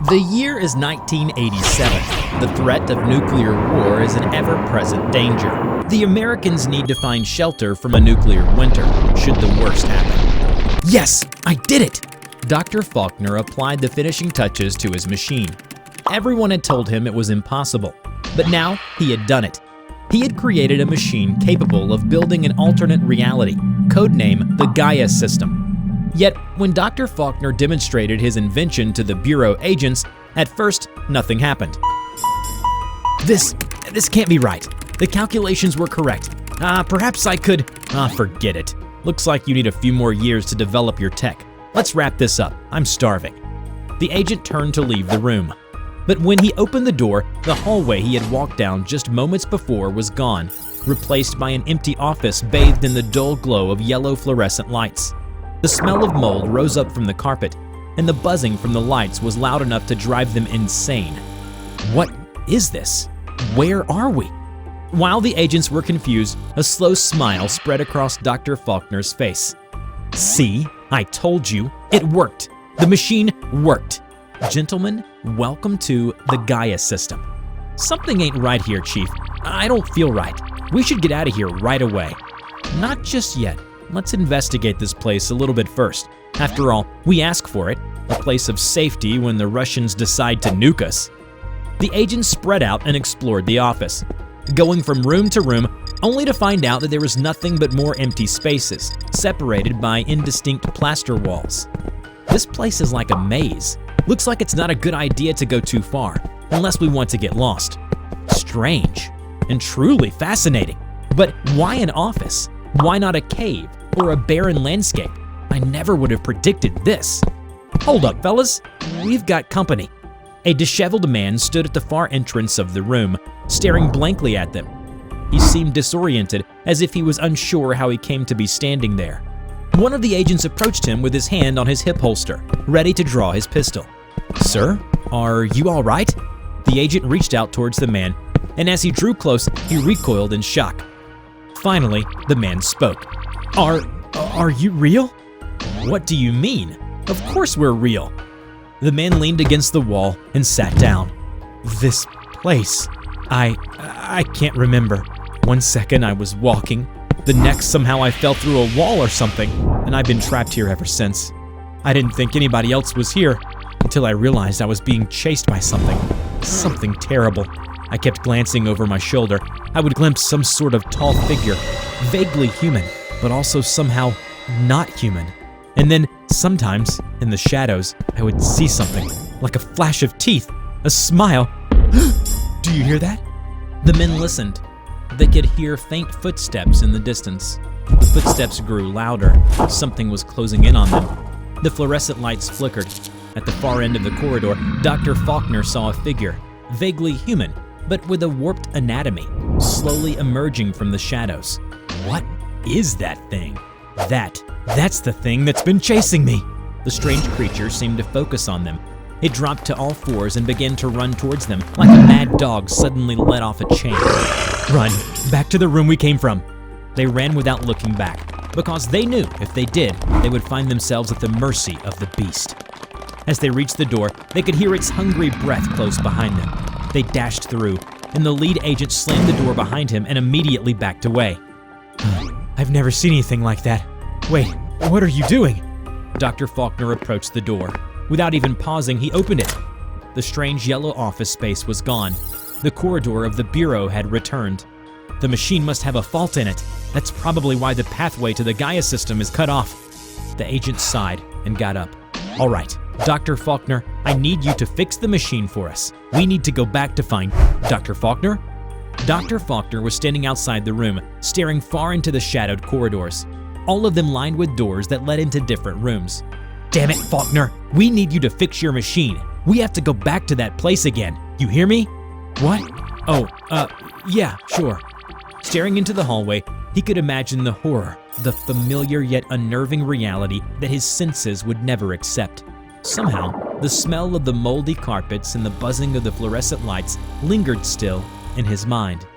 The year is 1987. The threat of nuclear war is an ever-present danger. The Americans need to find shelter from a nuclear winter, should the worst happen. Yes, I did it! Dr. Faulkner applied the finishing touches to his machine. Everyone had told him it was impossible, but now he had done it. He had created a machine capable of building an alternate reality, codenamed the Gaia System. Yet, when Dr. Faulkner demonstrated his invention to the Bureau agents, at first, nothing happened. This can't be right. The calculations were correct. Perhaps I could… forget it. Looks like you need a few more years to develop your tech. Let's wrap this up. I'm starving. The agent turned to leave the room. But when he opened the door, the hallway he had walked down just moments before was gone, replaced by an empty office bathed in the dull glow of yellow fluorescent lights. The smell of mold rose up from the carpet, and the buzzing from the lights was loud enough to drive them insane. What is this? Where are we? While the agents were confused, a slow smile spread across Dr. Faulkner's face. See, I told you, it worked. The machine worked. Gentlemen, welcome to the Gaia System. Something ain't right here, Chief. I don't feel right. We should get out of here right away. Not just yet. Let's investigate this place a little bit first. After all, we ask for it, a place of safety when the Russians decide to nuke us. The agents spread out and explored the office, going from room to room, only to find out that there was nothing but more empty spaces, separated by indistinct plaster walls. This place is like a maze. Looks like it's not a good idea to go too far, unless we want to get lost. Strange, and truly fascinating. But why an office? Why not a cave or a barren landscape? I never would have predicted this. Hold up, fellas. We've got company. A disheveled man stood at the far entrance of the room, staring blankly at them. He seemed disoriented, as if he was unsure how he came to be standing there. One of the agents approached him with his hand on his hip holster, ready to draw his pistol. Sir, are you all right? The agent reached out towards the man, and as he drew close, he recoiled in shock. Finally, the man spoke. Are you real? What do you mean? Of course we're real. The man leaned against the wall and sat down. This place, I can't remember. One second I was walking, the next somehow I fell through a wall or something, and I've been trapped here ever since. I didn't think anybody else was here until I realized I was being chased by something terrible. I kept glancing over my shoulder. I would glimpse some sort of tall figure, vaguely human, but also somehow not human. And then, sometimes, in the shadows, I would see something, like a flash of teeth, a smile. Do you hear that? The men listened. They could hear faint footsteps in the distance. The footsteps grew louder. Something was closing in on them. The fluorescent lights flickered. At the far end of the corridor, Dr. Faulkner saw a figure, vaguely human, but with a warped anatomy, slowly emerging from the shadows. What is that thing? That's the thing that's been chasing me. The strange creature seemed to focus on them. It dropped to all fours and began to run towards them like a mad dog suddenly let off a chain. Run, back to the room we came from. They ran without looking back, because they knew if they did, they would find themselves at the mercy of the beast. As they reached the door, they could hear its hungry breath close behind them. They dashed through, and the lead agent slammed the door behind him and immediately backed away. I've never seen anything like that. Wait, what are you doing? Dr. Faulkner approached the door. Without even pausing, he opened it. The strange yellow office space was gone. The corridor of the Bureau had returned. The machine must have a fault in it. That's probably why the pathway to the Gaia System is cut off. The agent sighed and got up. All right, Dr. Faulkner, I need you to fix the machine for us. We need to go back to find Dr. Faulkner? Dr. Faulkner was standing outside the room, staring far into the shadowed corridors, all of them lined with doors that led into different rooms. Damn it, Faulkner, we need you to fix your machine. We have to go back to that place again. You hear me? What? Oh, yeah, sure. Staring into the hallway, he could imagine the horror, the familiar yet unnerving reality that his senses would never accept. Somehow, the smell of the moldy carpets and the buzzing of the fluorescent lights lingered still in his mind.